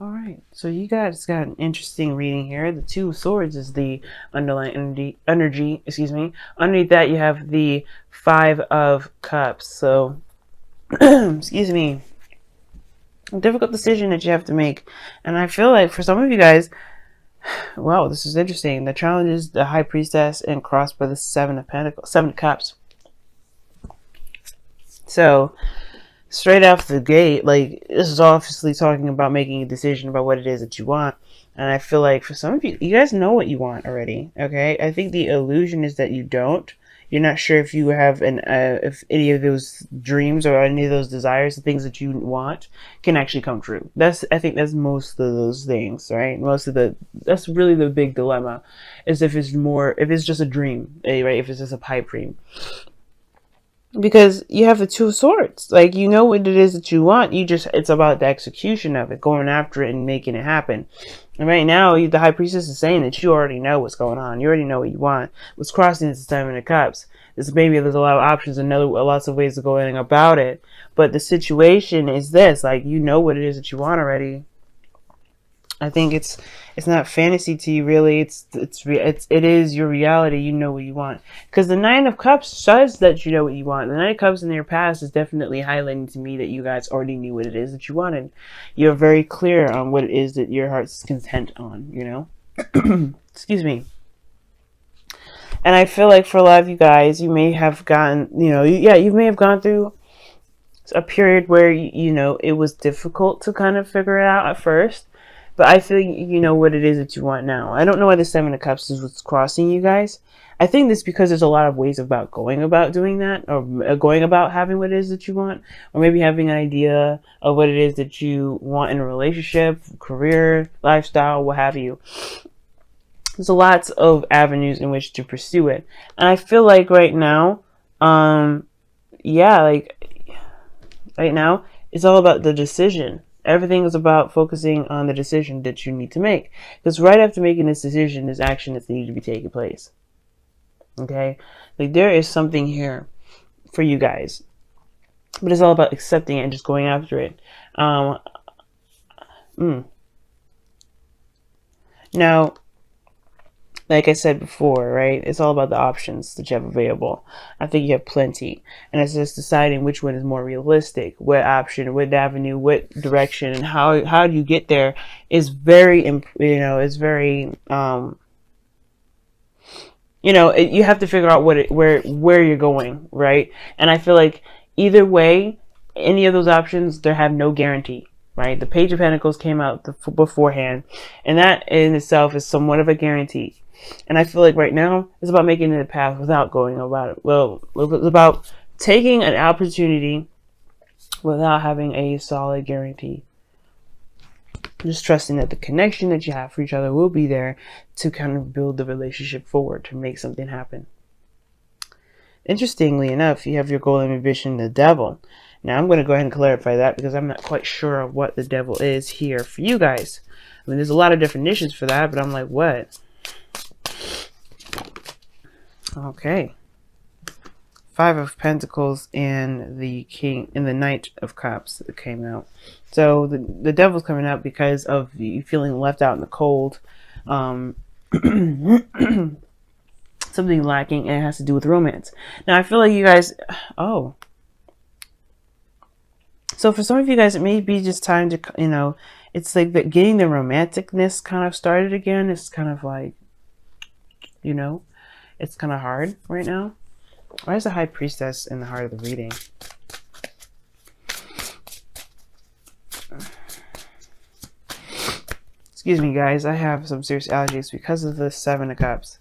All right, so you guys got an interesting reading here. The Two of Swords is the underlying energy, excuse me. Underneath that, you have the Five of Cups. So, excuse me, a difficult decision that you have to make. And I feel like for some of you guys, wow, this is interesting. The challenge is the High Priestess and crossed by the Seven of Pentacles, Seven of Cups. So, straight off the gate, like, this is obviously talking about making a decision about what it is that you want. And I feel like for some of you, you guys know what you want already. Okay, I think the illusion is that you don't. You're not sure if you have if any of those dreams or any of those desires, the things that you want, can actually come true. I think that's most of those things, right? That's really the big dilemma, is if it's just a dream, right? If it's just a pipe dream, because you have the Two of Swords. Like, you know what it is that you want. It's about the execution of it, going after it and making it happen. And right now, the High Priestess is saying that you already know what's going on. You already know what you want. What's crossing is the Seven of Cups. Maybe there's a lot of options and lots of ways of going about it. But the situation is this: like, you know what it is that you want already. I think it's not fantasy to you, really. It is your reality. You know what you want, because the Nine of Cups says that you know what you want. The Nine of Cups in your past is definitely highlighting to me that you guys already knew what it is that you wanted. You're very clear on what it is that your heart's content on. You know, excuse me. And I feel like for a lot of you guys, you may have gotten, you may have gone through a period where it was difficult to kind of figure it out at first. But I feel you know what it is that you want now. I don't know why the Seven of Cups is what's crossing you guys. I think this because there's a lot of ways about going about doing that, or going about having what it is that you want, or maybe having an idea of what it is that you want in a relationship, career, lifestyle, what have you. There's lots of avenues in which to pursue it. And I feel like right now, right now, it's all about the decision. Everything is about focusing on the decision that you need to make. Because right after making this decision, there's action that needs to be taking place. Okay? Like, there is something here for you guys. But it's all about accepting it and just going after it. Now, like I said before, right? It's all about the options that you have available. I think you have plenty. And it's just deciding which one is more realistic, what option, what avenue, what direction, and how do you get there is very, you have to figure out where you're going, right? And I feel like either way, any of those options, they have no guarantee. Right? The Page of Pentacles came out beforehand, and that in itself is somewhat of a guarantee. And I feel like right now it's about making it a path without going about it. Well, it's about taking an opportunity without having a solid guarantee. Just trusting that the connection that you have for each other will be there to kind of build the relationship forward, to make something happen. Interestingly enough, you have your goal and ambition, the Devil. Now, I'm going to go ahead and clarify that because I'm not quite sure of what the Devil is here for you guys. I mean, there's a lot of definitions for that, but I'm like, what? Okay. Five of Pentacles and the King and the Knight of Cups that came out. So the Devil's coming out because of you feeling left out in the cold. Something lacking, and it has to do with romance. Now, I feel like you guys... Oh. So for some of you guys, it may be just time to, it's like getting the romanticness kind of started again. It's kind of like, it's kind of hard right now. Why is the High Priestess in the heart of the reading? Excuse me, guys. I have some serious allergies because of the Seven of Cups.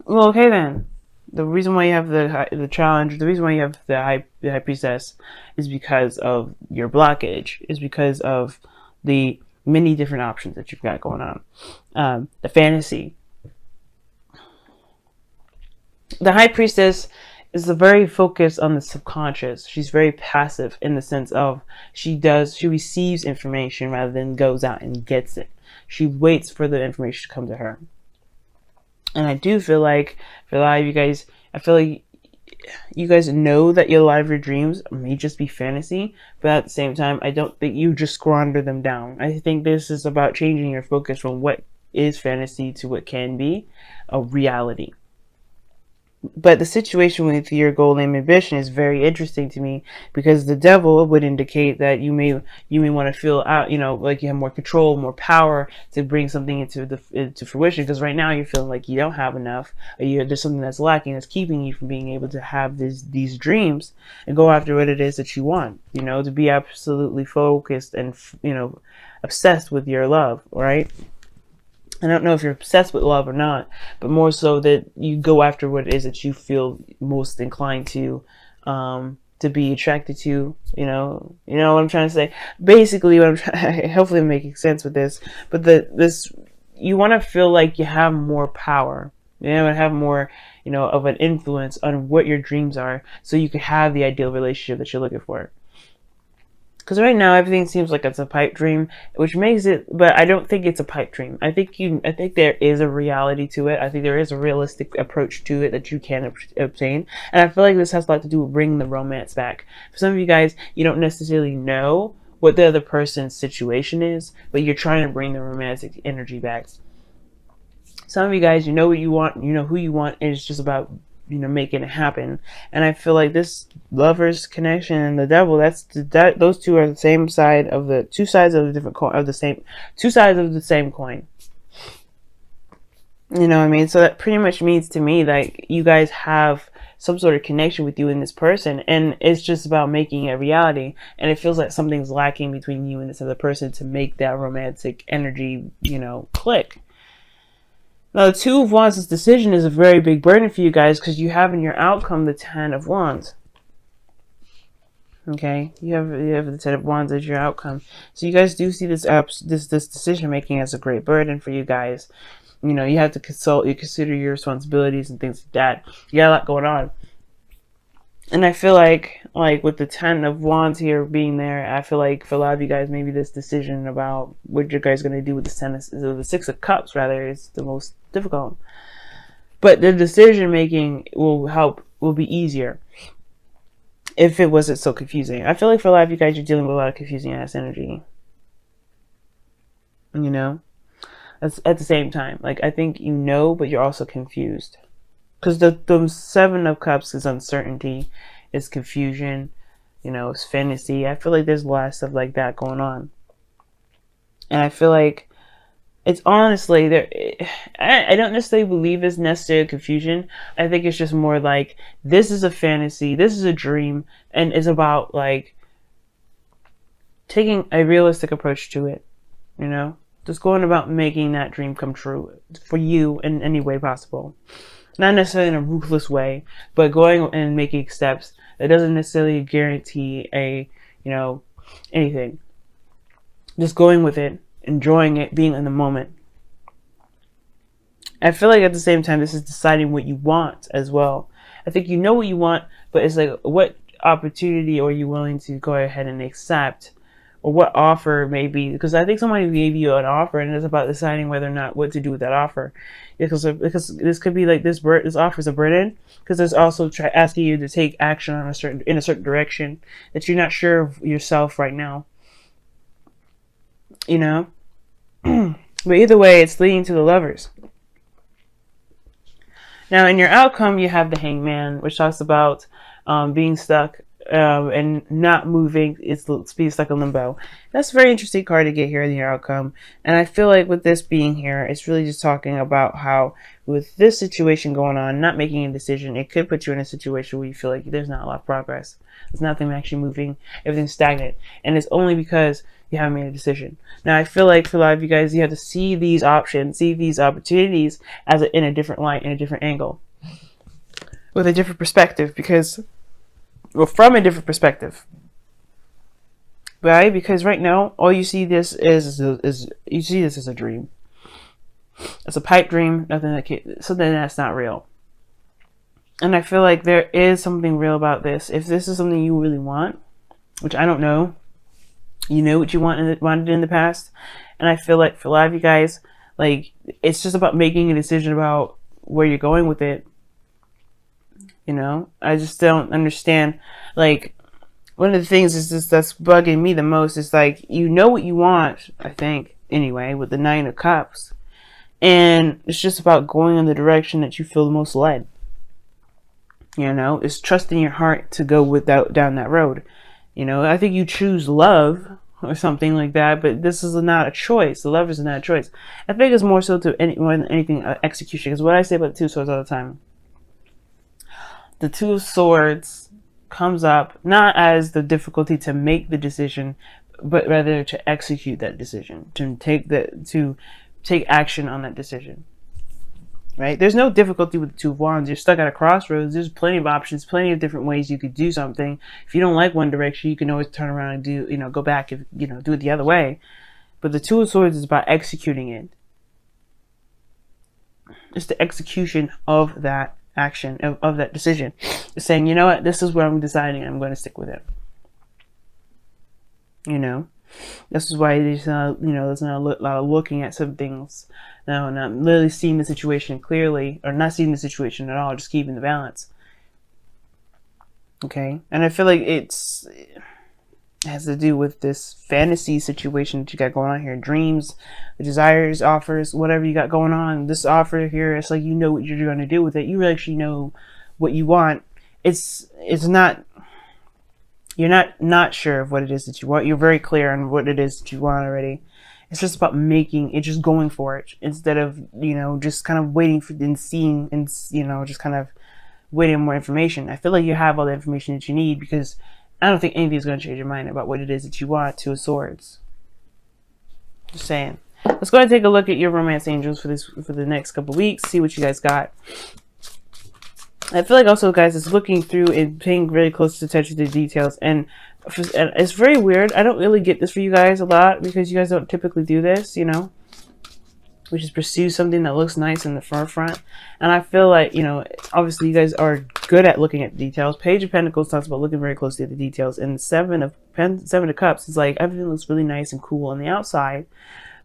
Well, okay then. The reason why you have the challenge, the reason why you have the High Priestess is because of your blockage, is because of the many different options that you've got going on. The fantasy. The High Priestess is very focused on the subconscious. She's very passive in the sense of she receives information rather than goes out and gets it. She waits for the information to come to her. And I do feel like, for a lot of you guys, I feel like you guys know that a lot of your dreams may just be fantasy, but at the same time, I don't think you just squander them down. I think this is about changing your focus from what is fantasy to what can be a reality. But the situation with your goal and ambition is very interesting to me, because the devil would indicate that you may want to feel out, like you have more control, more power to bring something into fruition. Because right now you're feeling like you don't have enough, or there's something that's lacking, that's keeping you from being able to have these dreams and go after what it is that you want. To be absolutely focused and obsessed with your love, right? I don't know if you're obsessed with love or not, but more so that you go after what it is that you feel most inclined to be attracted to. You know what I'm trying to say. Basically, what I'm trying, hopefully I'm making sense with this. But you want to feel like you have more power. And have more, of an influence on what your dreams are, so you can have the ideal relationship that you're looking for. Because right now everything seems like it's a pipe dream, which makes it, but I don't think it's a pipe dream. I think there is a reality to it. I think there is a realistic approach to it that you can obtain. And I feel like this has a lot to do with bringing the romance back. For some of you guys, you don't necessarily know what the other person's situation is, but you're trying to bring the romantic energy back. Some of you guys, you know what you want, you know who you want, and it's just about making it happen. And I feel like this Lovers connection and the devil, those two are the same side of the two sides of the different coin, of the same two sides of the same coin. You know what I mean? So that pretty much means to me that you guys have some sort of connection with you and this person, and it's just about making it a reality. And it feels like something's lacking between you and this other person to make that romantic energy, click. Now, the Two of Wands, this decision is a very big burden for you guys, because you have in your outcome the Ten of Wands. Okay, you have the Ten of Wands as your outcome. So you guys do see this decision making as a great burden for you guys. You have to consider your responsibilities and things like that. You got a lot going on. And I feel like with the Ten of Wands here being there, I feel like for a lot of you guys, maybe this decision about what you guys are going to do with the Six of Cups, rather, is the most difficult. But the decision making will be easier if it wasn't so confusing. I feel like for a lot of you guys, you're dealing with a lot of confusing ass energy. At the same time, I think but you're also confused. Because the Seven of Cups is uncertainty, it's confusion, it's fantasy. I feel like there's a lot of stuff like that going on. And I feel like it's honestly, I don't necessarily believe it's necessarily confusion. I think it's just more like, this is a fantasy, this is a dream, and it's about taking a realistic approach to it, just going about making that dream come true for you in any way possible. Not necessarily in a ruthless way, but going and making steps that doesn't necessarily guarantee anything. Just going with it, enjoying it, being in the moment. I feel like at the same time, this is deciding what you want as well. I think you know what you want, but it's like, what opportunity are you willing to go ahead and accept? Or what offer maybe, because I think somebody gave you an offer, and it's about deciding whether or not what to do with that offer. Because this could be like this offer is a burden, because it's also asking you to take action in a certain direction that you're not sure of yourself right now. But either way, it's leading to the Lovers. Now, in your outcome, you have the Hangman, which talks about being stuck and not moving. It's being stuck in limbo. That's a very interesting card to get here in your outcome. And I feel like with this being here, it's really just talking about how with this situation going on, not making a decision, it could put you in a situation where you feel like there's not a lot of progress. There's nothing actually moving. Everything's stagnant. And it's only because you haven't made a decision. Now, I feel like for a lot of you guys, you have to see these options, see these opportunities in a different light, in a different angle, with a different perspective, from a different perspective, right? Because right now, all you see this is you see this as a dream. It's a pipe dream, something that's not real. And I feel like there is something real about this. If this is something you really want, which I don't know, you know what you wanted in the past, and I feel like for a lot of you guys, it's just about making a decision about where you're going with it. You know, I just don't understand. Like, one of the things is just that's bugging me the most is like, you know what you want, I think, anyway, with the Nine of Cups. And it's just about going in the direction that you feel the most led. You know, it's trusting your heart to go down that road. You know, I think you choose love or something like that, but this is not a choice. The love is not a choice. I think it's more so to more than anything execution. Because what I say about the Two of Swords all the time, the Two of Swords comes up not as the difficulty to make the decision, but rather to execute that decision, to take action on that decision. Right? There's no difficulty with the Two of Wands. You're stuck at a crossroads. There's plenty of options, plenty of different ways you could do something. If you don't like one direction, you can always turn around and do, go back and, do it the other way. But the Two of Swords is about executing it. It's the execution of that action, of that decision. It's saying, you know what, this is where I'm deciding, I'm going to stick with it. This is why there's not a lot of looking at some things now, not really seeing the situation clearly, or not seeing the situation at all, just keeping the balance. Okay, and I feel like it has to do with this fantasy situation that you got going on here, dreams, desires, offers, whatever you got going on. This offer here, it's like you know what you're going to do with it. You actually know what you want. It's not. You're not sure of what it is that you want. You're very clear on what it is that you want already. It's just about making it, just going for it, instead of, just kind of waiting for and seeing and, just kind of waiting on more information. I feel like you have all the information that you need, because I don't think anything's going to change your mind about what it is that you want. Two of Swords. Just saying. Let's go ahead and take a look at your romance angels for the next couple weeks. See what you guys got. I feel like also, guys, it's looking through and paying really close attention to the details. And it's very weird. I don't really get this for you guys a lot, because you guys don't typically do this, which is pursue something that looks nice in the forefront. And I feel like, obviously you guys are good at looking at the details. Page of Pentacles talks about looking very closely at the details. And Seven of Cups is like, everything looks really nice and cool on the outside,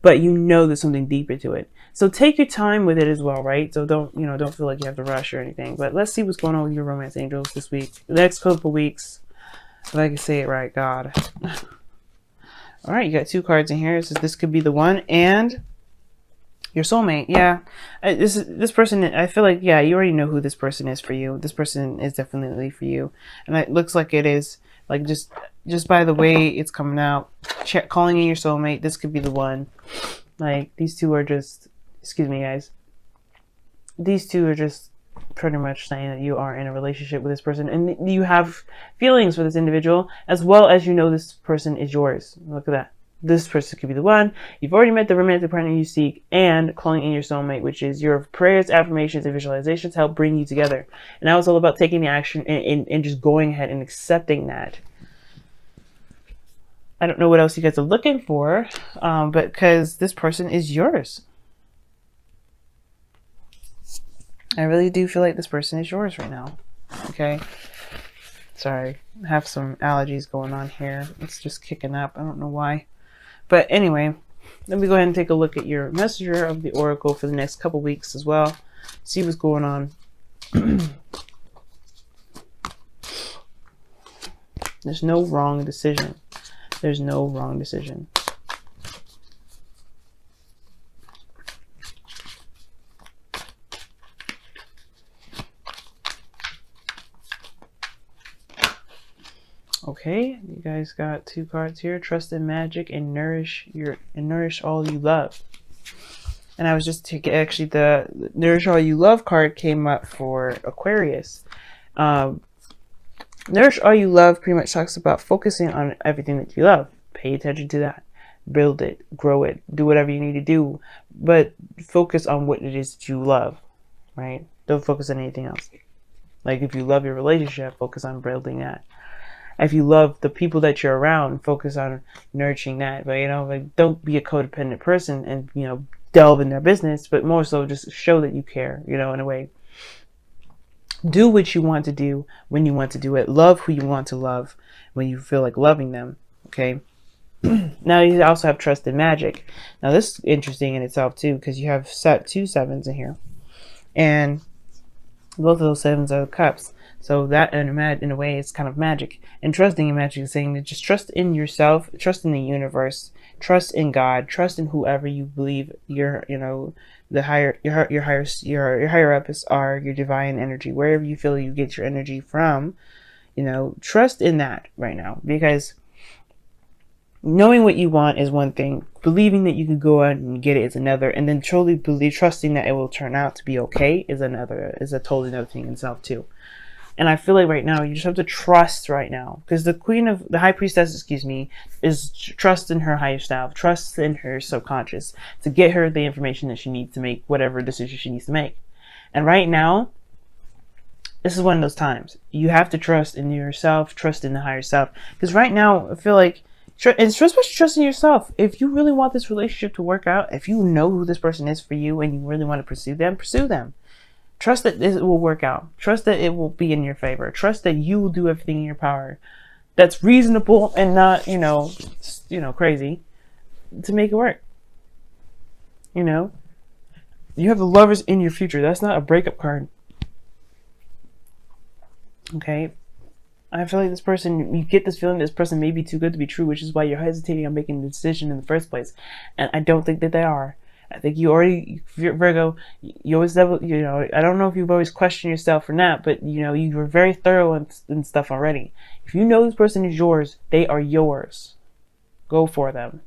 but there's something deeper to it. So take your time with it as well, right? So don't feel like you have to rush or anything. But let's see what's going on with your romance angels this week. The next couple weeks. If I can say it right, God. All right, you got 2 cards in here. So this could be the one, and your soulmate. Yeah, this person. I feel like, yeah, you already know who this person is for you. This person is definitely for you, and it looks like it is. Like just by the way it's coming out, calling in your soulmate. This could be the one. Like these two are just. Excuse me, guys. These two are just pretty much saying that you are in a relationship with this person, and you have feelings for this individual, as well as this person is yours. Look at that. This person could be the one. You've already met the romantic partner you seek, and calling in your soulmate, which is your prayers, affirmations, and visualizations help bring you together. And that was all about taking the action and just going ahead and accepting that. I don't know what else you guys are looking for, but because this person is yours. I really do feel like this person is yours right now. Okay. Sorry. I have some allergies going on here. It's just kicking up. I don't know why. But anyway, let me go ahead and take a look at your messenger of the oracle for the next couple weeks as well. See what's going on. There's no wrong decision. There's no wrong decision. Okay, you guys got 2 cards here. Trust in magic and nourish all you love. And I was just taking, actually the nourish all you love card came up for Aquarius. Nourish all you love pretty much talks about focusing on everything that you love. Pay attention to that. Build it, grow it, do whatever you need to do, but focus on what it is that you love, right? Don't focus on anything else. Like if you love your relationship, focus on building that. If you love the people that you're around, focus on nurturing that. But like don't be a codependent person and delve in their business, but more so just show that you care, in a way. Do what you want to do when you want to do it. Love who you want to love when you feel like loving them. Okay. Now you also have trust in magic. Now this is interesting in itself too, because you have 2 sevens in here, and both of those sevens are the cups. So that in a way is kind of magic. And trusting in magic is saying that just trust in yourself, trust in the universe, trust in God, trust in whoever you believe your, you know, the higher your higher ups are, your divine energy, wherever you feel you get your energy from, you know, trust in that right now, because knowing what you want is one thing, believing that you could go out and get it is another, and then trusting that it will turn out to be okay is a totally another thing in itself too. And I feel like right now you just have to trust right now, because the high priestess, excuse me, is trust in her higher self, trust in her subconscious to get her the information that she needs to make whatever decision she needs to make. And right now, this is one of those times you have to trust in yourself, trust in the higher self, because right now I feel like, and especially trust in yourself. If you really want this relationship to work out, if you know who this person is for you and you really want to pursue them, pursue them. Trust that it will work out. Trust that it will be in your favor. Trust that you will do everything in your power that's reasonable and not, crazy to make it work. You know, you have the lovers in your future. That's not a breakup card. Okay. I feel like this person, you get this feeling this person may be too good to be true, which is why you're hesitating on making the decision in the first place. And I don't think that they are. I think you already, Virgo, you always, I don't know if you've always questioned yourself or not, but, you were very thorough and stuff already. If you know this person is yours, they are yours. Go for them.